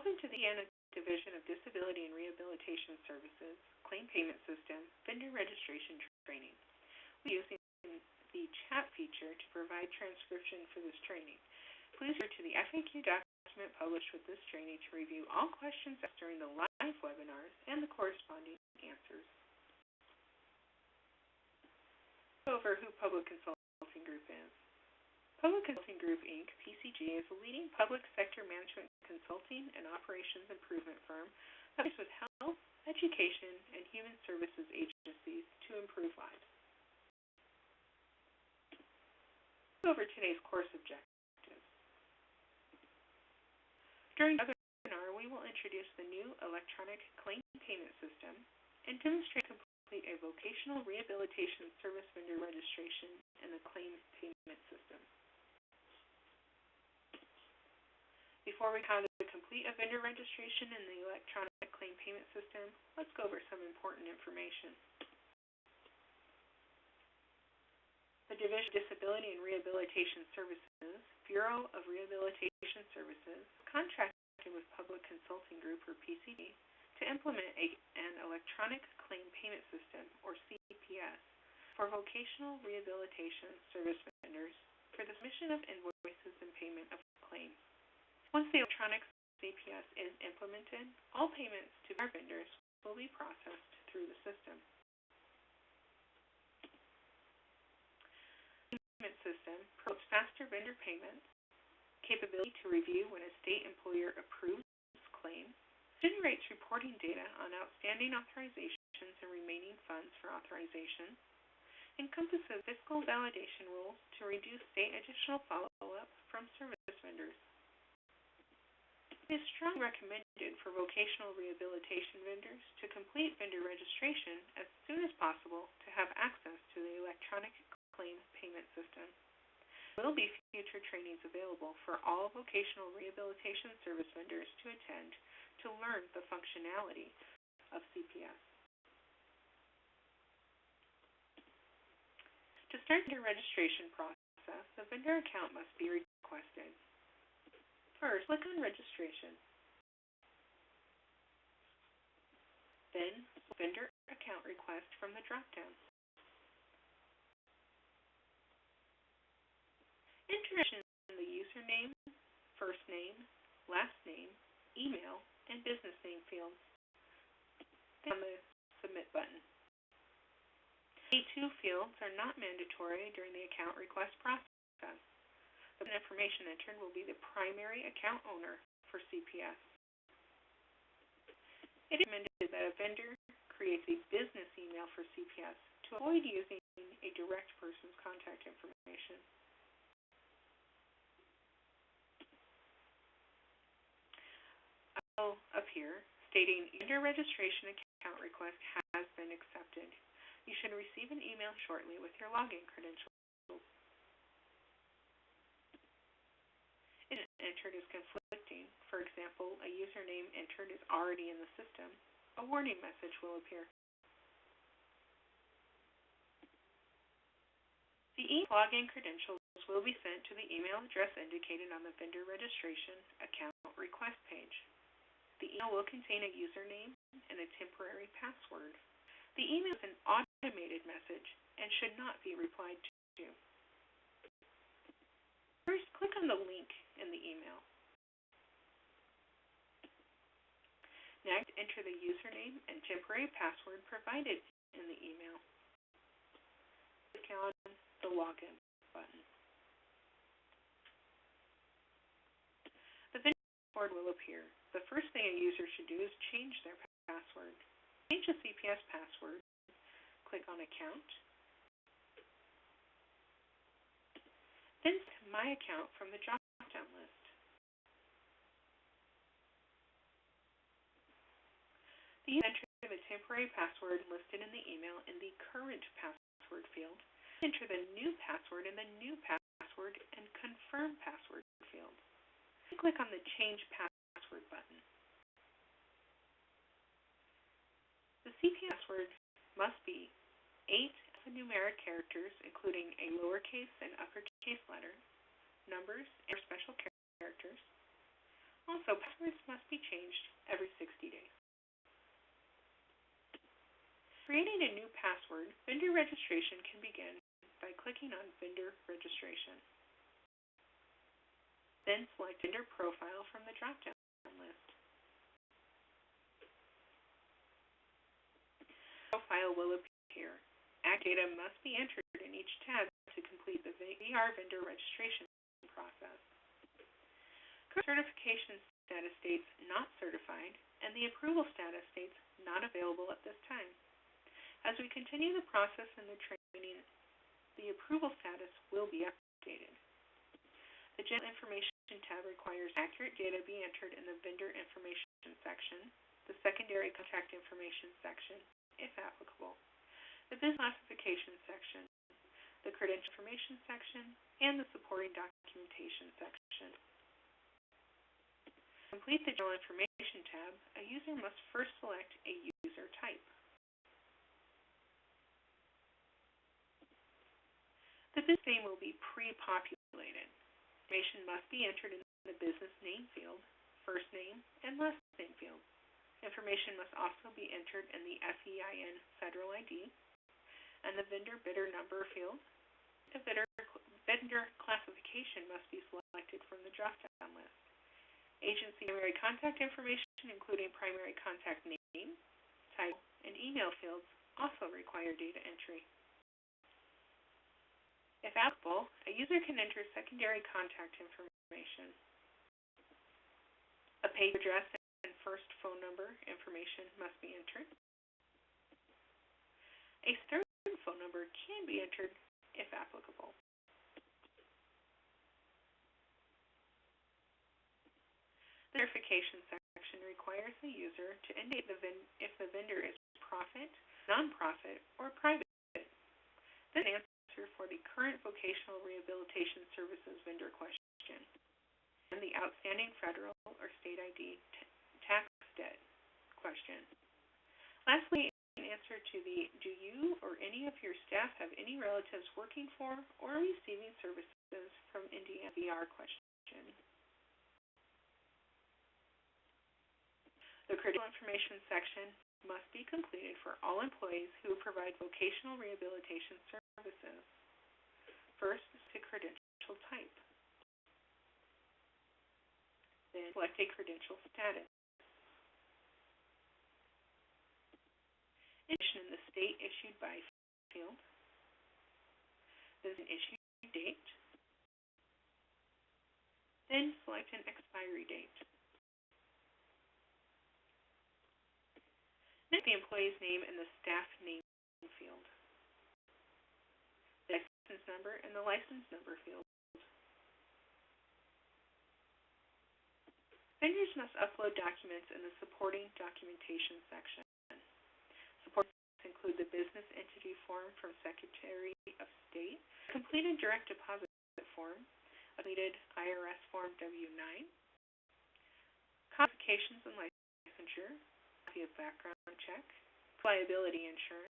Welcome to the Indiana Division of Disability and Rehabilitation Services Claim Payment System Vendor Registration Training. We're using the chat feature to provide transcription for this training. Please refer to the FAQ document published with this training to review all questions asked during the live webinars and the corresponding answers. Go over who Public Consulting Group is. Public Consulting Group, Inc., PCG, is a leading public sector management consulting and operations improvement firm that works with health, education, and human services agencies to improve lives. Go over today's course objectives. During the webinar, we will introduce the new electronic claim payment system and demonstrate complete a vocational rehabilitation service vendor registration in the claim payment system. Before we cover the complete vendor registration in the electronic claim payment system, let's go over some important information. The Division of Disability and Rehabilitation Services, Bureau of Rehabilitation Services, contracted with Public Consulting Group, or PCG, to implement an electronic claim payment system, or CPS, for vocational rehabilitation service vendors for the submission of invoices and payment of claims. Once the electronic CPS is implemented, all payments to our vendors will be processed through the system. The payment system promotes faster vendor payments, capability to review when a state employer approves claims, generates reporting data on outstanding authorizations and remaining funds for authorization, encompasses fiscal validation rules to reduce state additional follow-up from service vendors. It is strongly recommended for vocational rehabilitation vendors to complete vendor registration as soon as possible to have access to the electronic claim payment system. There will be future trainings available for all vocational rehabilitation service vendors to attend to learn the functionality of CPS. To start the registration process, a vendor account must be requested. First, click on Registration. Then, Vendor Account Request from the drop-down. Enter in the username, first name, last name, email, and business name fields. Then on the Submit button. A2 fields are not mandatory during the account request process. The information entered will be the primary account owner for CPS. It is recommended that a vendor creates a business email for CPS to avoid using a direct person's contact information. I'll appear stating vendor registration account request has been accepted. You should receive an email shortly with your login credentials. Entered is conflicting. For example, a username entered is already in the system. A warning message will appear. The login credentials will be sent to the email address indicated on the vendor registration account request page. The email will contain a username and a temporary password. The email is an automated message and should not be replied to. First, click on the link in the email. Next, enter the username and temporary password provided in the email. Click on the Login button. The vendor password will appear. The first thing a user should do is change their password. Change the CPS password. Click on Account. Then select My Account from the drop-down list. The user enter the temporary password listed in the email in the Current Password field. Enter the new password in the New Password and Confirm Password field. Then click on the Change Password button. The CPS password must be 8 alphanumeric characters, including a lowercase and uppercase letter, numbers, or special characters, Also, passwords must be changed every 60 days. Creating a new password, vendor registration can begin by clicking on Vendor Registration. Then select Vendor Profile from the drop-down list. Profile will appear. Accurate data must be entered in each tab to complete the VR vendor registration process. Current certification status states not certified, and the approval status states not available at this time. As we continue the process in the training, the approval status will be updated. The General Information tab requires accurate data be entered in the Vendor Information section, the Secondary Contact Information section, if applicable, the Business Classification section, the Credential Information section, and the Supporting Documentation section. To complete the General Information tab, a user must first select a user type. The business name will be pre-populated. Information must be entered in the business name field, first name, and last name field. Information must also be entered in the FEIN Federal ID and the vendor bidder number field. The vendor classification must be selected from the drop-down list. Agency primary contact information, including primary contact name, title, and email fields, also require data entry. If applicable, a user can enter secondary contact information. A page address and first phone number information must be entered. A third phone number can be entered if applicable. The verification section requires the user to indicate if the vendor is profit, nonprofit, or private. Then answer for the current vocational rehabilitation services vendor question and the outstanding federal or state ID tax debt question. Lastly, an answer to the do you or any of your staff have any relatives working for or receiving services from Indiana VR question. The critical information section must be completed for all employees who provide vocational rehabilitation services. First is to credential type. Then select a credential status. In the state issued by field. There's an issue date. Then select an expiry date. Next, the employee's name in the staff name field. The license number in the license number field. Vendors must upload documents in the supporting documentation section. Supports include the business entity form from Secretary of State, completed direct deposit form, completed IRS form W-9, qualifications and licensure, of background check, liability insurance,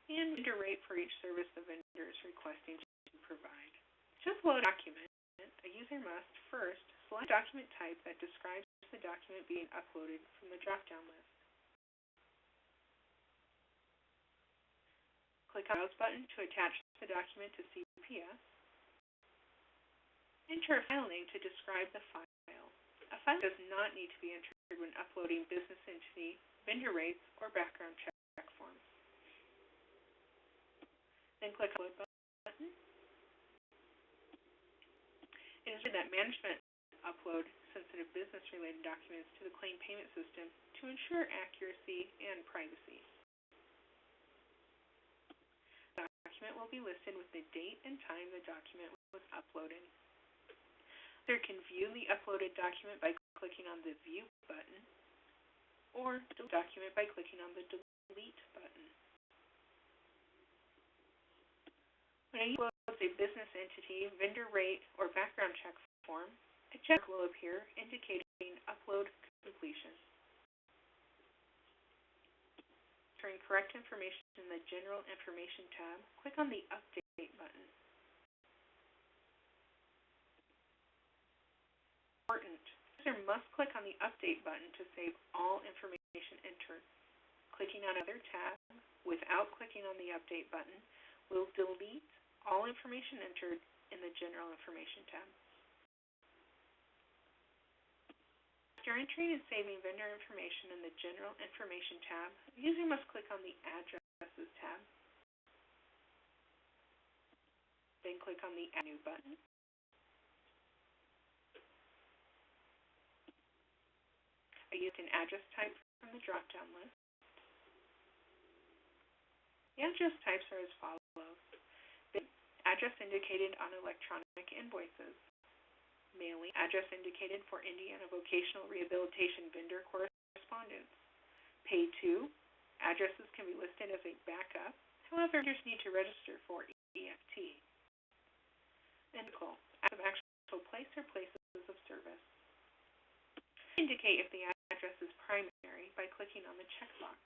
and vendor rate for each service the vendor is requesting to provide. To upload a document, a user must first select document type that describes the document being uploaded from the drop-down list. Click on the Browse button to attach the document to CPS. Enter a file name to describe the file. A file does not need to be entered when uploading business entity, vendor rates, or background check forms. Then click Upload button. It is that management upload sensitive business-related documents to the claim payment system to ensure accuracy and privacy. The document will be listed with the date and time the document was uploaded. The user can view the uploaded document by clicking on the View button, or delete the document by clicking on the Delete button. When a user uploads a business entity, vendor rate, or background check form, a check will appear indicating upload completion. Entering correct information in the General Information tab, click on the Update button. Important. user must click on the Update button to save all information entered. Clicking on another tab without clicking on the Update button will delete all information entered in the General Information tab. After entering and saving vendor information in the General Information tab, the user must click on the Addresses tab. Then click on the Add New button. Use an address type from the drop-down list. The address types are as follows. The address indicated on electronic invoices. Mailing address indicated for Indiana Vocational Rehabilitation vendor correspondence. Paid to addresses can be listed as a backup. However, vendors need to register for EFT. Indical as of actual place or places of service. Indicate if the address is primary by clicking on the checkbox.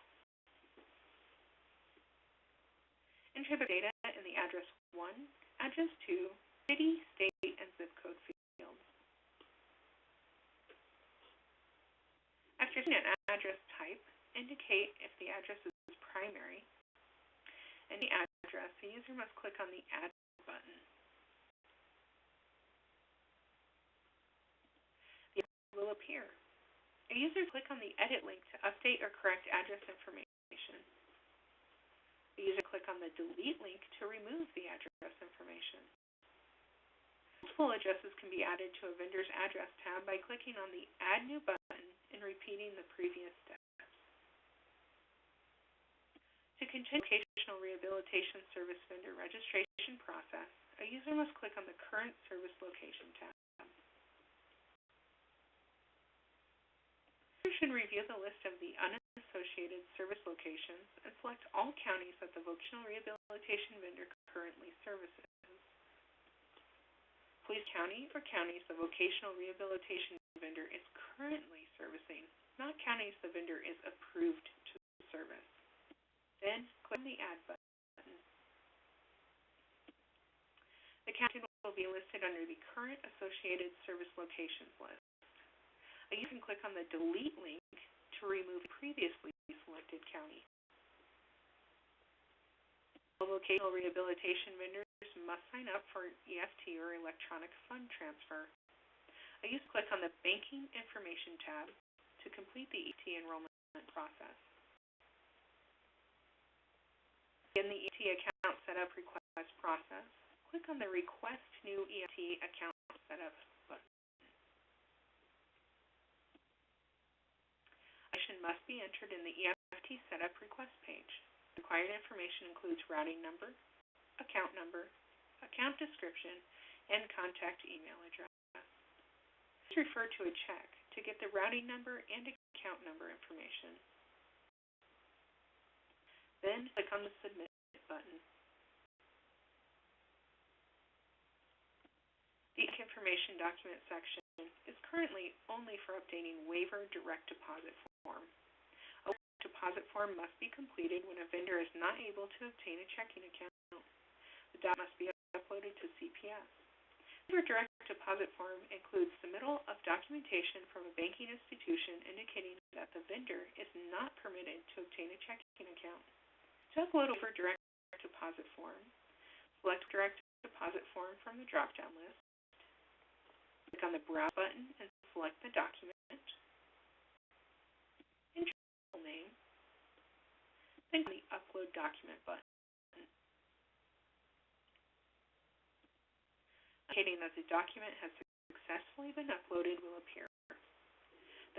Enter the data in the Address 1, Address 2, City, State, and Zip Code fields. After choosing an address type, indicate if the address is primary. In the address, the user must click on the Add button. The address will appear. A user click on the Edit link to update or correct address information. The user click on the Delete link to remove the address information. Multiple addresses can be added to a vendor's address tab by clicking on the Add New button and repeating the previous steps. To continue the Vocational Rehabilitation Service vendor registration process, a user must click on the Current Service Location tab. Should review the list of the unassociated service locations and select all counties that the vocational rehabilitation vendor currently services. Please county or counties the vocational rehabilitation vendor is currently servicing, not counties the vendor is approved to service. Then click on the Add button. The county will be listed under the current associated service locations list. You can click on the Delete link to remove previously selected county. All vocational rehabilitation vendors must sign up for EFT or electronic fund transfer. You can click on the Banking Information tab to complete the EFT enrollment process. In the EFT account setup request process, click on the Request New EFT Account Setup button. Must be entered in the EFT setup request page. Required information includes routing number, account description, and contact email address. Please refer to a check to get the routing number and account number information. Then click on the Submit button. The information document section is currently only for updating waiver direct deposit form. A direct deposit form must be completed when a vendor is not able to obtain a checking account. The document must be uploaded to CPS. The direct deposit form includes submittal of documentation from a banking institution indicating that the vendor is not permitted to obtain a checking account. To upload a direct deposit form, select direct deposit form from the drop-down list. Click on the Browse button and select the document, enter the name, then click the Upload Document button. Indicating that the document has successfully been uploaded will appear.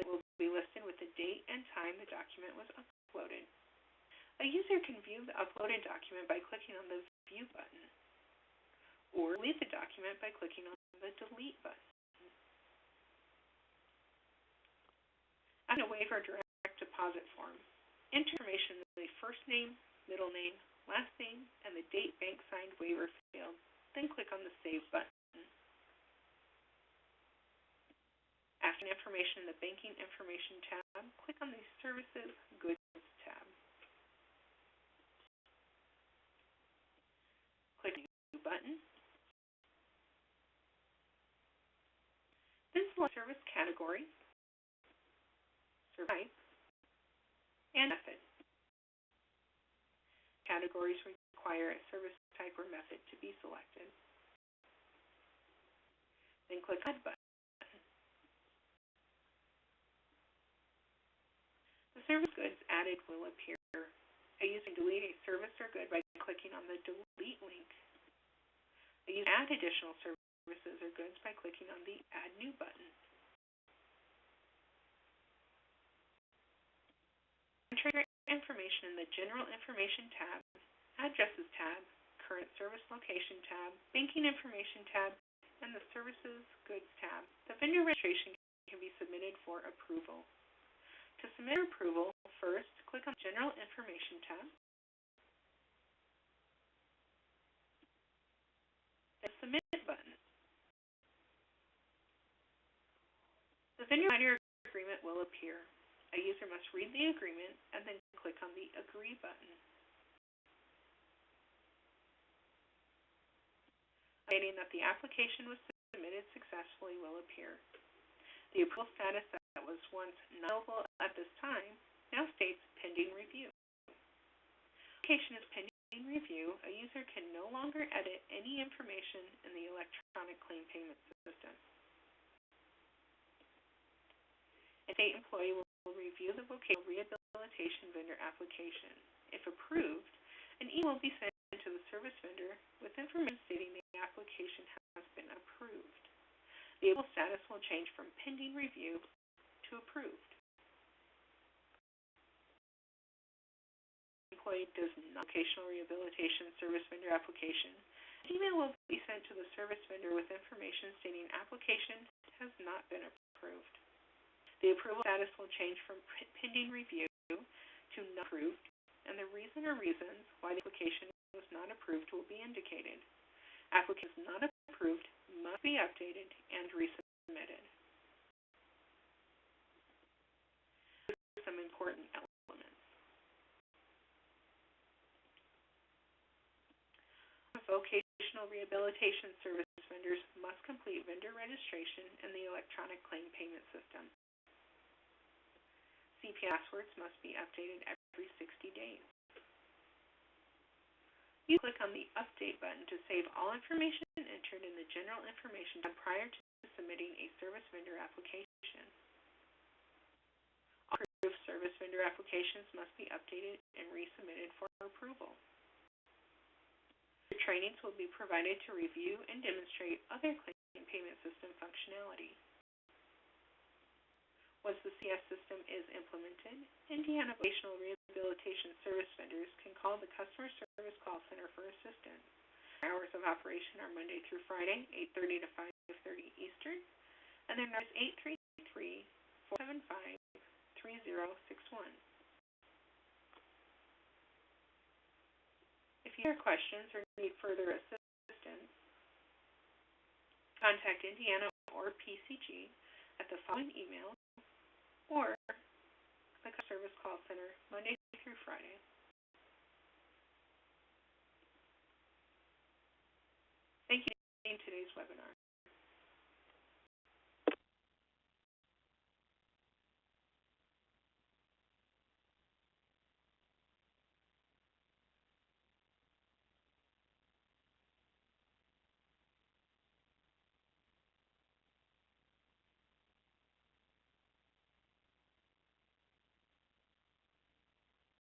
That will be listed with the date and time the document was uploaded. A user can view the uploaded document by clicking on the View button, or delete the document by clicking on the Delete button. On a waiver direct deposit form, enter information in the first name, middle name, last name, and the date bank signed waiver field, then click on the Save button. After information in the Banking Information tab, click on the Services Goods tab. Click the New button. Then select service category, service type, and method. Categories require a service type or method to be selected. Then click Add button. The service goods added will appear. A user can delete a service or good by clicking on the Delete link. A user can add additional services or goods by clicking on the Add New button. Enter information in the General Information tab, Addresses tab, Current Service Location tab, Banking Information tab, and the Services Goods tab. The vendor registration can be submitted for approval. To submit approval, first click on the General Information tab, then Submit button. The vendor provider agreement will appear. A user must read the agreement and then click on the Agree button. Stating that the application was submitted successfully will appear. The approval status that was once not available at this time now states pending review. If the application is pending review, a user can no longer edit any information in the electronic claim payment system. A state employee will review the vocational rehabilitation vendor application. If approved, an email will be sent to the service vendor with information stating the application has been approved. The approval status will change from pending review to approved. The employee does not vocational rehabilitation service vendor application. An email will be sent to the service vendor with information stating application has not been approved. The approval status will change from pending review to not approved, and the reason or reasons why the application was not approved will be indicated. Applications not approved must be updated and resubmitted. Some important elements. Vocational rehabilitation service vendors must complete vendor registration in the electronic claim payment system. CPS passwords must be updated every 60 days. You click on the Update button to save all information entered in the General Information tab prior to submitting a service vendor application. All approved service vendor applications must be updated and resubmitted for approval. Your trainings will be provided to review and demonstrate other claim payment system functionality. Once the CS system is implemented, Indiana Vocational Rehabilitation Service vendors can call the Customer Service Call Center for assistance. Hours of operation are Monday through Friday, 8:30 to 5:30 Eastern, and their number is 833-475-3061. If you have questions or need further assistance, contact Indiana or PCG at the following email or the Service Call Center Monday through Friday. Thank you for attending today's webinar.